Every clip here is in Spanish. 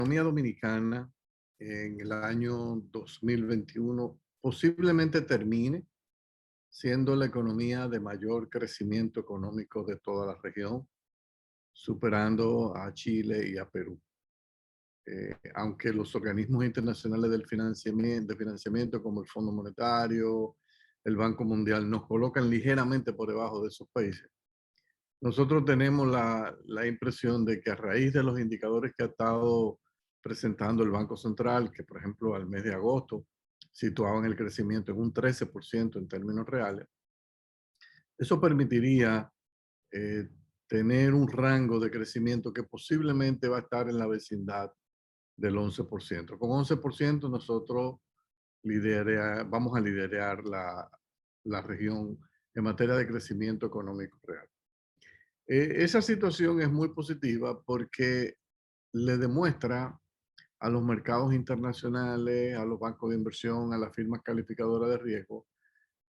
economía dominicana en el año 2021 posiblemente termine siendo la economía de mayor crecimiento económico de toda la región, superando a Chile y a Perú. Aunque los organismos internacionales de financiamiento como el Fondo Monetario, el Banco Mundial nos colocan ligeramente por debajo de esos países, nosotros tenemos la impresión de que a raíz de los indicadores que ha estado presentando el Banco Central, que por ejemplo al mes de agosto situaban el crecimiento en un 13% en términos reales, eso permitiría eh, tener un rango de crecimiento que posiblemente va a estar en la vecindad del 11%. Con 11% nosotros vamos a liderar la región en materia de crecimiento económico real. Esa situación es muy positiva porque le demuestra a los mercados internacionales, a los bancos de inversión, a las firmas calificadoras de riesgo,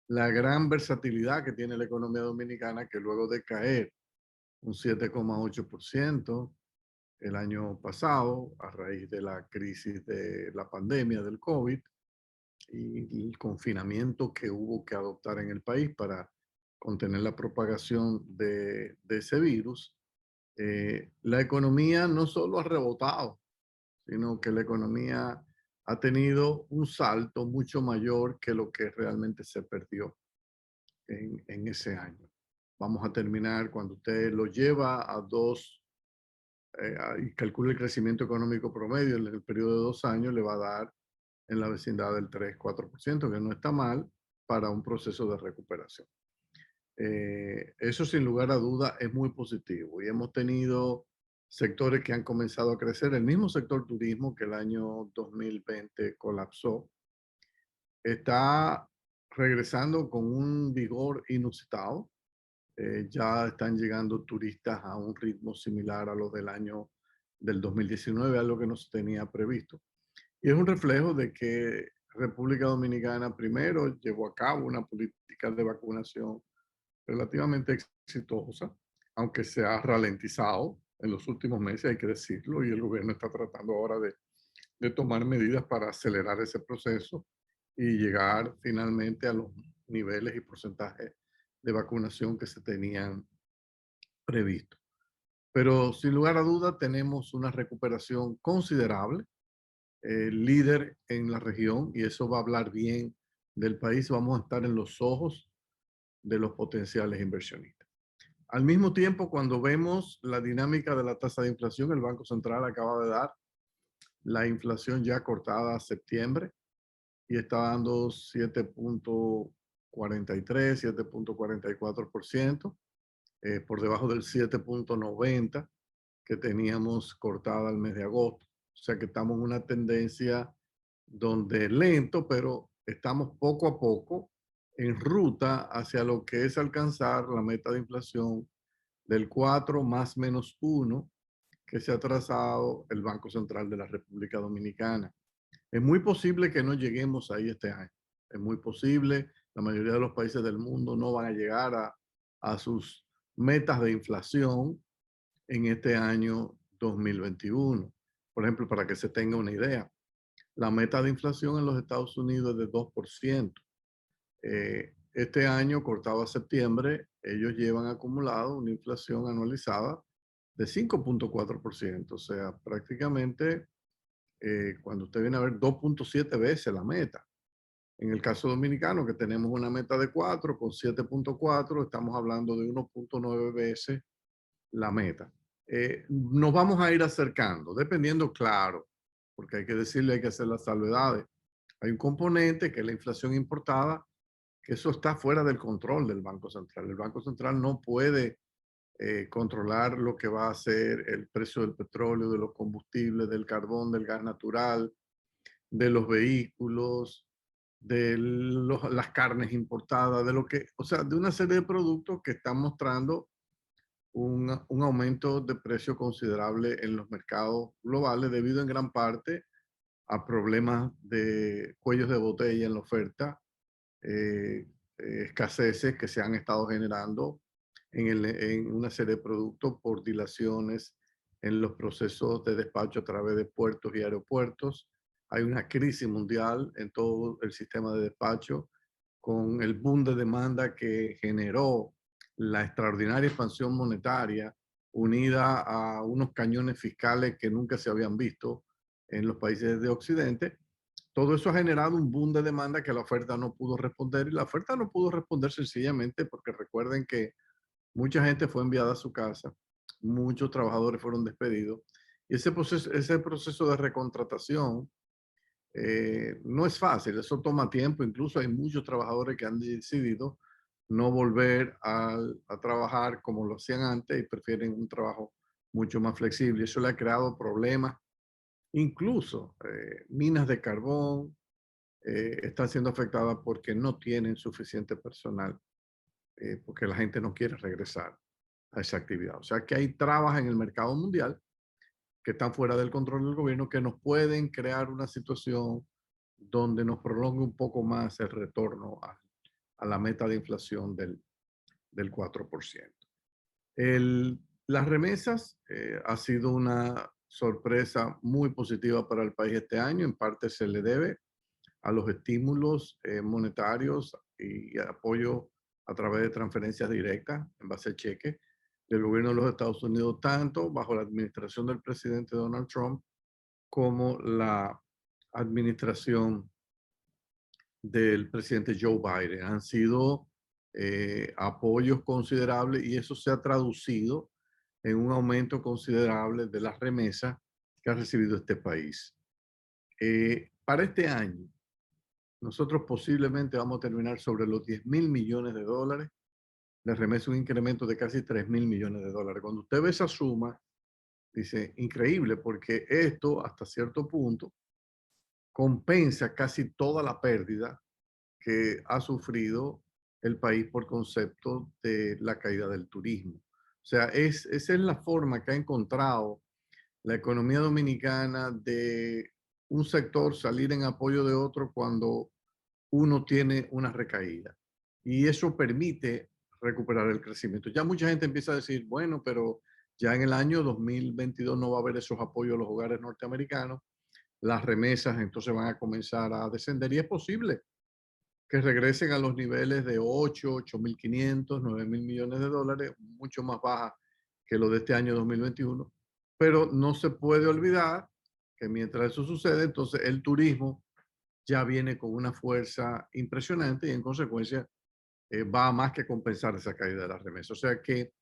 la gran versatilidad que tiene la economía dominicana, que luego de caer un 7,8% el año pasado a raíz de la crisis de la pandemia del COVID y el confinamiento que hubo que adoptar en el país para contener la propagación de ese virus, la economía no solo ha rebotado, sino que la economía ha tenido un salto mucho mayor que lo que realmente se perdió en ese año. Vamos a terminar cuando usted lo lleva a y calcula el crecimiento económico promedio en el periodo de 2 años, le va a dar en la vecindad del 3-4%, que no está mal para un proceso de recuperación. Eso sin lugar a duda es muy positivo y hemos tenido sectores que han comenzado a crecer. El mismo sector turismo que el año 2020 colapsó, está regresando con un vigor inusitado. Ya están llegando turistas a un ritmo similar a los del 2019, algo que no se tenía previsto. Y es un reflejo de que República Dominicana primero llevó a cabo una política de vacunación relativamente exitosa, aunque se ha ralentizado en los últimos meses, hay que decirlo, y el gobierno está tratando ahora de tomar medidas para acelerar ese proceso y llegar finalmente a los niveles y porcentajes de vacunación que se tenían previstos. Pero sin lugar a duda tenemos una recuperación considerable, líder en la región, y eso va a hablar bien del país. Vamos a estar en los ojos de los potenciales inversionistas. Al mismo tiempo, cuando vemos la dinámica de la tasa de inflación, el Banco Central acaba de dar la inflación ya cortada a septiembre y está dando 7,43, 7,44%, por debajo del 7,90 que teníamos cortada el mes de agosto. O sea que estamos en una tendencia donde lento, pero estamos poco a poco en ruta hacia lo que es alcanzar la meta de inflación del 4 más menos 1 que se ha trazado el Banco Central de la República Dominicana. Es muy posible que no lleguemos ahí este año. Es muy posible. La mayoría de los países del mundo no van a llegar a sus metas de inflación en este año 2021. Por ejemplo, para que se tenga una idea, la meta de inflación en los Estados Unidos es de 2%. Este año, cortado a septiembre, ellos llevan acumulado una inflación anualizada de 5,4%. O sea, prácticamente cuando usted viene a ver 2,7 veces la meta. En el caso dominicano, que tenemos una meta de 4 con 7,4, estamos hablando de 1,9 veces la meta. Nos vamos a ir acercando, dependiendo, claro, porque hay que decirle, hay que hacer las salvedades. Hay un componente que es la inflación importada, que eso está fuera del control del Banco Central. El Banco Central no puede controlar lo que va a ser el precio del petróleo, de los combustibles, del carbón, del gas natural, de los vehículos, de las carnes importadas, de lo que, o sea, de una serie de productos que están mostrando un aumento de precio considerable en los mercados globales debido en gran parte a problemas de cuellos de botella en la oferta, escaseces que se han estado generando en una serie de productos por dilaciones en los procesos de despacho a través de puertos y aeropuertos. Hay una crisis mundial en todo el sistema de despacho con el boom de demanda que generó la extraordinaria expansión monetaria unida a unos cañones fiscales que nunca se habían visto en los países de Occidente. Todo eso ha generado un boom de demanda que la oferta no pudo responder, y la oferta no pudo responder sencillamente porque recuerden que mucha gente fue enviada a su casa, muchos trabajadores fueron despedidos, y ese proceso de recontratación no es fácil, eso toma tiempo. Incluso hay muchos trabajadores que han decidido no volver a trabajar como lo hacían antes y prefieren un trabajo mucho más flexible. Eso le ha creado problemas. Incluso minas de carbón están siendo afectadas porque no tienen suficiente personal, porque la gente no quiere regresar a esa actividad. O sea que hay trabas en el mercado mundial que están fuera del control del gobierno, que nos pueden crear una situación donde nos prolongue un poco más el retorno a la meta de inflación del 4%. Las remesas ha sido una sorpresa muy positiva para el país este año. En parte se le debe a los estímulos monetarios y apoyo a través de transferencias directas en base a cheques del gobierno de los Estados Unidos, tanto bajo la administración del presidente Donald Trump como la administración del presidente Joe Biden. Han sido apoyos considerables, y eso se ha traducido en un aumento considerable de las remesas que ha recibido este país. Para este año, nosotros posiblemente vamos a terminar sobre los 10.000 millones de dólares de remesas, un incremento de casi 3.000 millones de dólares. Cuando usted ve esa suma, dice, increíble, porque esto hasta cierto punto compensa casi toda la pérdida que ha sufrido el país por concepto de la caída del turismo. O sea, esa es la forma que ha encontrado la economía dominicana de un sector salir en apoyo de otro cuando uno tiene una recaída. Y eso permite recuperar el crecimiento. Ya mucha gente empieza a decir, bueno, pero ya en el año 2022 no va a haber esos apoyos a los hogares norteamericanos, las remesas entonces van a comenzar a descender, y es posible que regresen a los niveles de 8.500, 9.000 millones de dólares, mucho más baja que lo de este año 2021. Pero no se puede olvidar que mientras eso sucede, entonces el turismo ya viene con una fuerza impresionante, y en consecuencia va a más que compensar esa caída de las remesas. O sea que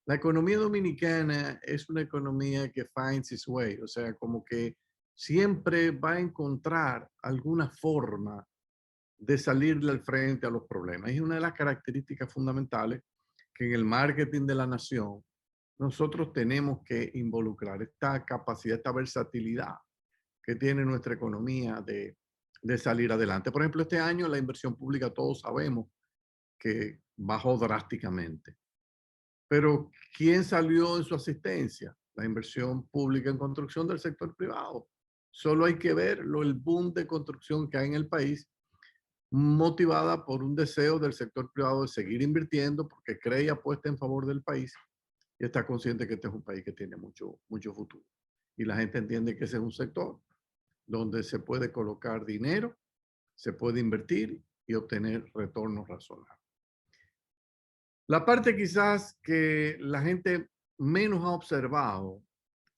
la economía dominicana es una economía que finds its way, o sea, como que siempre va a encontrar alguna forma de salirle al frente a los problemas. Es una de las características fundamentales que en el marketing de la nación nosotros tenemos que involucrar, esta capacidad, esta versatilidad que tiene nuestra economía de salir adelante. Por ejemplo, este año la inversión pública, todos sabemos que bajó drásticamente, pero ¿quién salió en su asistencia? La inversión pública en construcción del sector privado. Solo hay que ver el boom de construcción que hay en el país, motivada por un deseo del sector privado de seguir invirtiendo porque cree y apuesta en favor del país, y está consciente que este es un país que tiene mucho, mucho futuro. Y la gente entiende que ese es un sector donde se puede colocar dinero, se puede invertir y obtener retornos razonables. La parte quizás que la gente menos ha observado,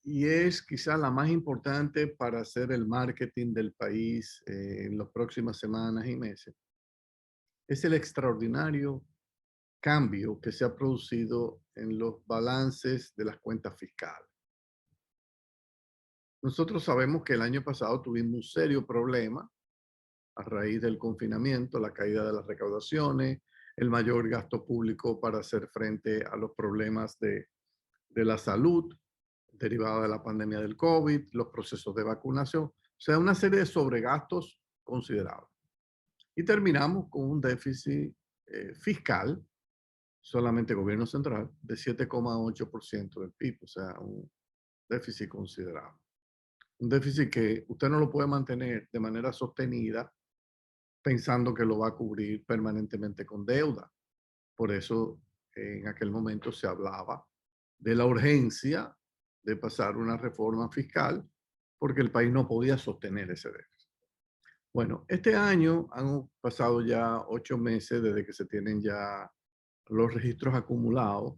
y es quizás la más importante para hacer el marketing del país en las próximas semanas y meses, es el extraordinario cambio que se ha producido en los balances de las cuentas fiscales. Nosotros sabemos que el año pasado tuvimos un serio problema a raíz del confinamiento, la caída de las recaudaciones, el mayor gasto público para hacer frente a los problemas de la salud derivada de la pandemia del COVID, los procesos de vacunación, o sea, una serie de sobregastos considerables. Y terminamos con un déficit fiscal, solamente gobierno central, de 7,8% del PIB, o sea, un déficit considerable. Un déficit que usted no lo puede mantener de manera sostenida pensando que lo va a cubrir permanentemente con deuda. Por eso en aquel momento se hablaba de la urgencia de pasar una reforma fiscal porque el país no podía sostener ese déficit. Bueno, este año han pasado ya 8 meses desde que se tienen ya los registros acumulados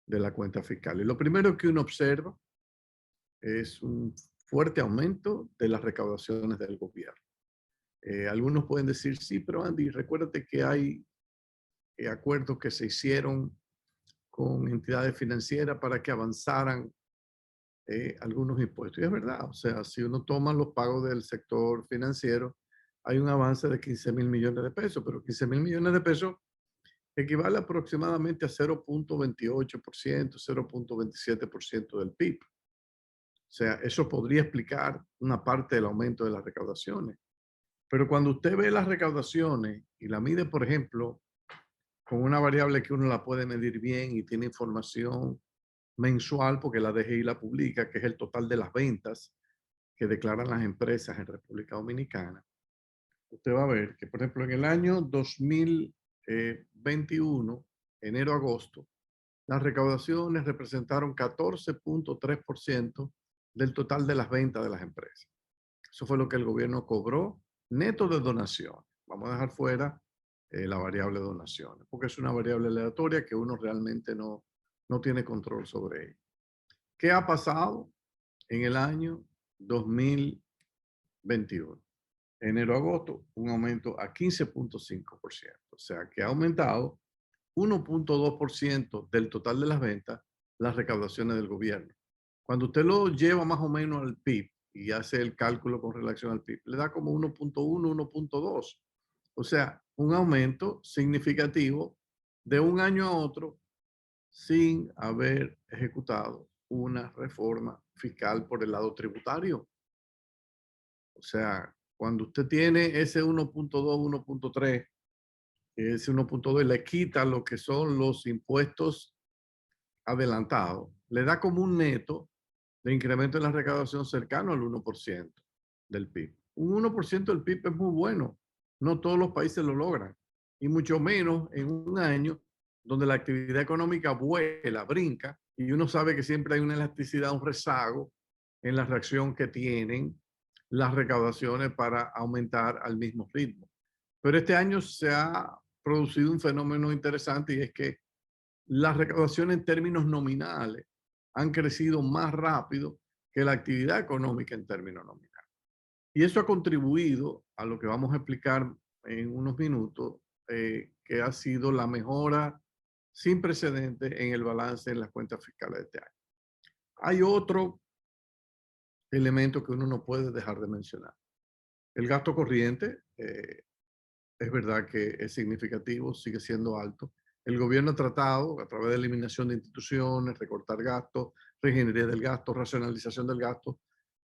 de la cuenta fiscal. Y lo primero que uno observa es un fuerte aumento de las recaudaciones del gobierno. Algunos pueden decir, sí, pero Andy, recuérdate que hay acuerdos que se hicieron con entidades financieras para que avanzaran algunos impuestos. Y es verdad, o sea, si uno toma los pagos del sector financiero, hay un avance de 15.000 millones de pesos, pero 15.000 millones de pesos equivale aproximadamente a 0.28%, 0.27% del PIB. O sea, eso podría explicar una parte del aumento de las recaudaciones. Pero cuando usted ve las recaudaciones y la mide, por ejemplo, con una variable que uno la puede medir bien y tiene información mensual, porque la DGI la publica, que es el total de las ventas que declaran las empresas en República Dominicana, usted va a ver que, por ejemplo, en el año 2021, enero-agosto, las recaudaciones representaron 14.3% del total de las ventas de las empresas. Eso fue lo que el gobierno cobró neto de donaciones. Vamos a dejar fuera la variable donaciones, porque es una variable aleatoria que uno realmente no tiene control sobre ella. ¿Qué ha pasado en el año 2021? Enero-agosto, un aumento a 15.5%. O sea, que ha aumentado 1.2% del total de las ventas las recaudaciones del gobierno. Cuando usted lo lleva más o menos al PIB y hace el cálculo con relación al PIB, le da como 1.1, 1.2. O sea, un aumento significativo de un año a otro sin haber ejecutado una reforma fiscal por el lado tributario. O sea, cuando usted tiene ese 1.2, 1.3, ese 1.2 le quita lo que son los impuestos adelantados, le da como un neto de incremento en la recaudación cercano al 1% del PIB. Un 1% del PIB es muy bueno. No todos los países lo logran. Y mucho menos en un año donde la actividad económica vuela, brinca, y uno sabe que siempre hay una elasticidad, un rezago en la reacción que tienen las recaudaciones para aumentar al mismo ritmo. Pero este año se ha producido un fenómeno interesante y es que las recaudaciones en términos nominales han crecido más rápido que la actividad económica en términos nominales. Y eso ha contribuido a lo que vamos a explicar en unos minutos, que ha sido la mejora sin precedentes en el balance en las cuentas fiscales de este año. Hay otro elemento que uno no puede dejar de mencionar. El gasto corriente, es verdad que es significativo, sigue siendo alto. El gobierno ha tratado, a través de eliminación de instituciones, recortar gastos, reingeniería del gasto, racionalización del gasto,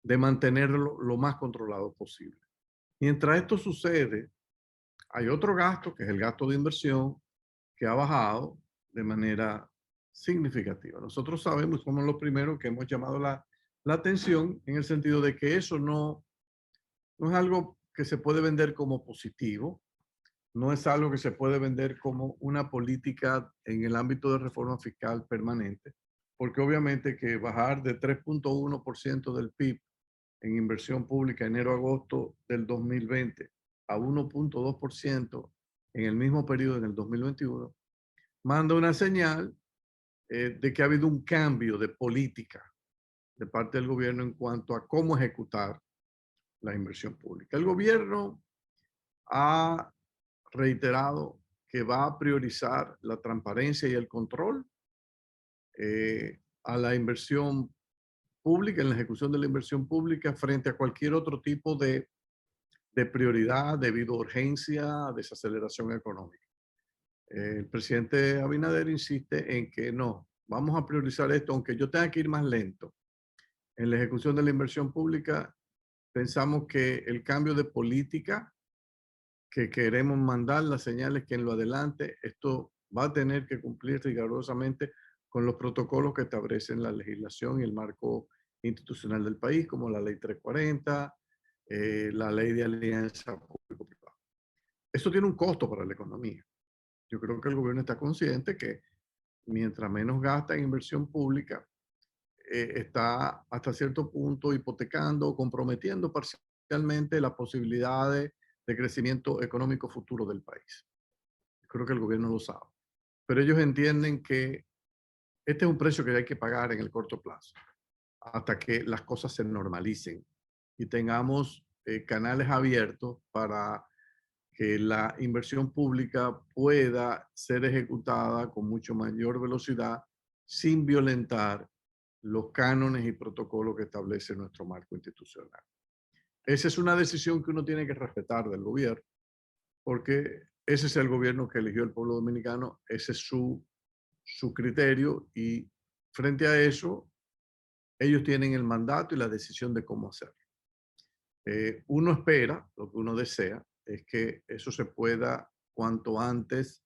de mantenerlo lo más controlado posible. Mientras esto sucede, hay otro gasto, que es el gasto de inversión, que ha bajado de manera significativa. Nosotros sabemos, somos los primeros que hemos llamado la atención en el sentido de que eso no es algo que se puede vender como positivo, no es algo que se puede vender como una política en el ámbito de reforma fiscal permanente, porque obviamente que bajar de 3.1% del PIB en inversión pública enero-agosto del 2020 a 1.2% en el mismo periodo en el 2021, manda una señal de que ha habido un cambio de política de parte del gobierno en cuanto a cómo ejecutar la inversión pública. El gobierno ha reiterado que va a priorizar la transparencia y el control a la inversión pública, en la ejecución de la inversión pública frente a cualquier otro tipo de prioridad debido a urgencia, desaceleración económica. El presidente Abinader insiste en que no, vamos a priorizar esto, aunque yo tenga que ir más lento. En la ejecución de la inversión pública, pensamos que el cambio de política que queremos mandar, las señales que en lo adelante esto va a tener que cumplir rigurosamente con los protocolos que establecen la legislación y el marco institucional del país, como la ley 340, la ley de alianza público-privada. Eso tiene un costo para la economía. Yo creo que el gobierno está consciente que mientras menos gasta en inversión pública, está hasta cierto punto hipotecando o comprometiendo parcialmente las posibilidades de crecimiento económico futuro del país. Creo que el gobierno lo sabe. Pero ellos entienden que este es un precio que hay que pagar en el corto plazo, hasta que las cosas se normalicen y tengamos canales abiertos para que la inversión pública pueda ser ejecutada con mucho mayor velocidad sin violentar los cánones y protocolos que establece nuestro marco institucional. Esa es una decisión que uno tiene que respetar del gobierno, porque ese es el gobierno que eligió el pueblo dominicano, ese es su criterio y frente a eso, ellos tienen el mandato y la decisión de cómo hacerlo. Uno espera, lo que uno desea, es que eso se pueda cuanto antes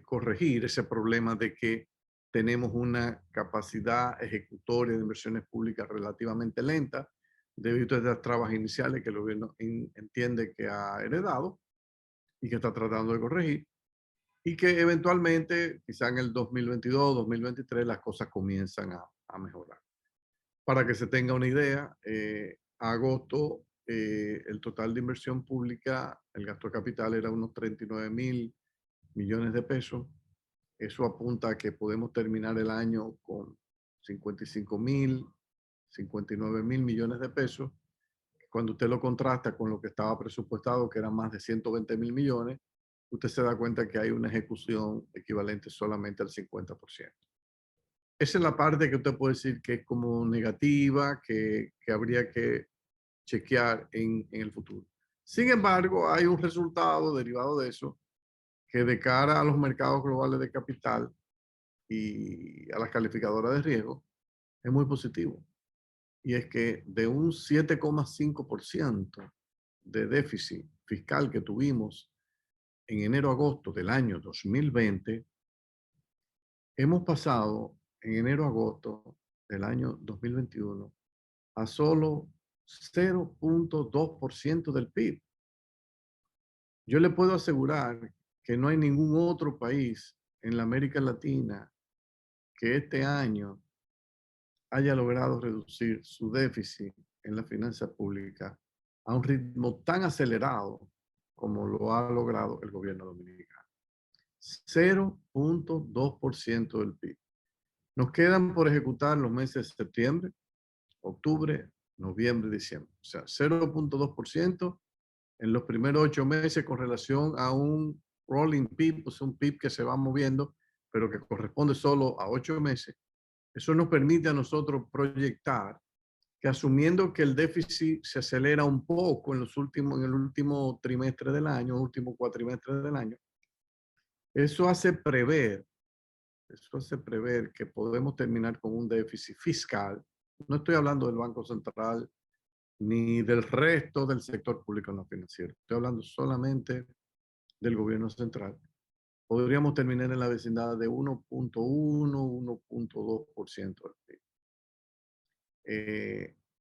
corregir ese problema de que tenemos una capacidad ejecutoria de inversiones públicas relativamente lenta debido a estas trabas iniciales que el gobierno entiende que ha heredado y que está tratando de corregir y que eventualmente, quizá en el 2022, 2023, las cosas comienzan a mejorar. Para que se tenga una idea, a agosto el total de inversión pública, el gasto de capital era unos 39.000 millones de pesos. Eso apunta a que podemos terminar el año con 55.000, 59.000 millones de pesos. Cuando usted lo contrasta con lo que estaba presupuestado, que eran más de 120.000 millones, usted se da cuenta que hay una ejecución equivalente solamente al 50%. Esa es la parte que usted puede decir que es como negativa, que habría que chequear en el futuro. Sin embargo, hay un resultado derivado de eso que de cara a los mercados globales de capital y a las calificadoras de riesgo es muy positivo. Y es que de un 7,5% de déficit fiscal que tuvimos en enero-agosto del año 2020, hemos pasado en enero-agosto del año 2021 a solo 0,2% del PIB. Yo le puedo asegurar que no hay ningún otro país en la América Latina que este año haya logrado reducir su déficit en la finanza pública a un ritmo tan acelerado como lo ha logrado el gobierno dominicano. 0,2% del PIB. Nos quedan por ejecutar los meses de septiembre, octubre, noviembre, diciembre. O sea, 0,2% en los primeros 8 meses con relación a un rolling PIB, pues un PIB que se va moviendo, pero que corresponde solo a 8 meses. Eso nos permite a nosotros proyectar que asumiendo que el déficit se acelera un poco en el último trimestre del año, último cuatrimestre del año, eso hace prever que podemos terminar con un déficit fiscal. No estoy hablando del Banco Central ni del resto del sector público no financiero. Estoy hablando solamente del gobierno central. Podríamos terminar en la vecindad de 1,1, 1,2% del PIB.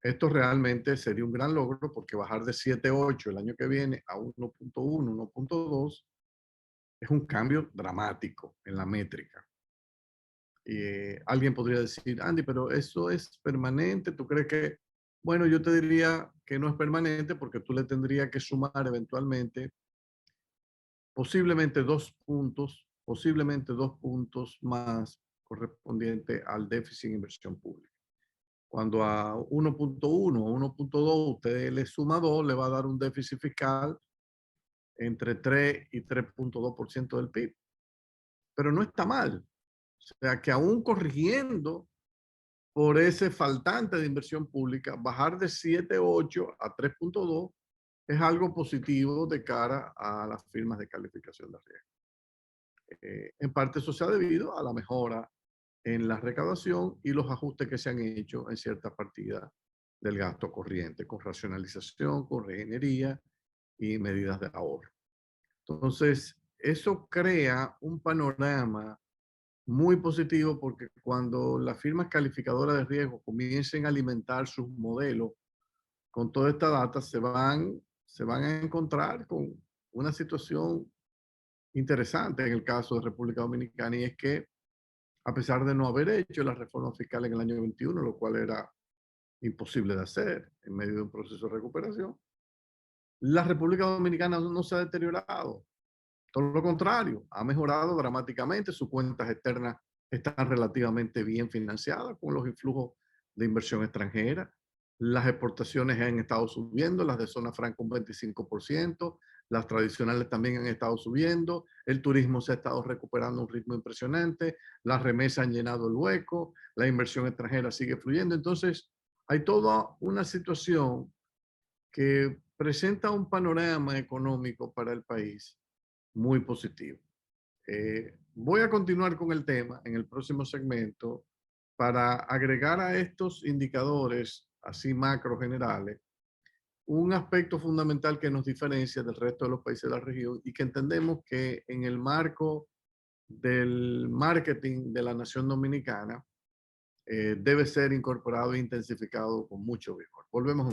Esto realmente sería un gran logro porque bajar de 7,8 el año que viene a 1,1, 1,2 es un cambio dramático en la métrica. Alguien podría decir, Andy, pero eso es permanente. ¿Tú crees que? Bueno, yo te diría que no es permanente porque tú le tendrías que sumar eventualmente posiblemente 2 puntos más correspondiente al déficit en inversión pública. Cuando a 1,1 o 1,2 usted le suma 2, le va a dar un déficit fiscal entre 3 y 3,2% del PIB. Pero no está mal. O sea, que aún corrigiendo por ese faltante de inversión pública, bajar de 7,8 a 3,2 es algo positivo de cara a las firmas de calificación de riesgo. En parte eso se ha debido a la mejora en la recaudación y los ajustes que se han hecho en ciertas partidas del gasto corriente, con racionalización, con reingeniería y medidas de ahorro. Entonces, eso crea un panorama muy positivo porque cuando las firmas calificadoras de riesgo comiencen a alimentar sus modelos con toda esta data, se van a encontrar con una situación interesante en el caso de República Dominicana y es que a pesar de no haber hecho la reforma fiscal en el año 21, lo cual era imposible de hacer en medio de un proceso de recuperación. La República Dominicana no se ha deteriorado, todo lo contrario, ha mejorado dramáticamente, sus cuentas externas están relativamente bien financiadas con los influjos de inversión extranjera. Las exportaciones han estado subiendo, las de zona franca un 25%, las tradicionales también han estado subiendo, el turismo se ha estado recuperando a un ritmo impresionante, las remesas han llenado el hueco, la inversión extranjera sigue fluyendo. Entonces, hay toda una situación que presenta un panorama económico para el país muy positivo. Voy a continuar con el tema en el próximo segmento para agregar a estos indicadores, así macro generales, un aspecto fundamental que nos diferencia del resto de los países de la región y que entendemos que en el marco del marketing de la nación dominicana debe ser incorporado e intensificado con mucho vigor. Volvemos a un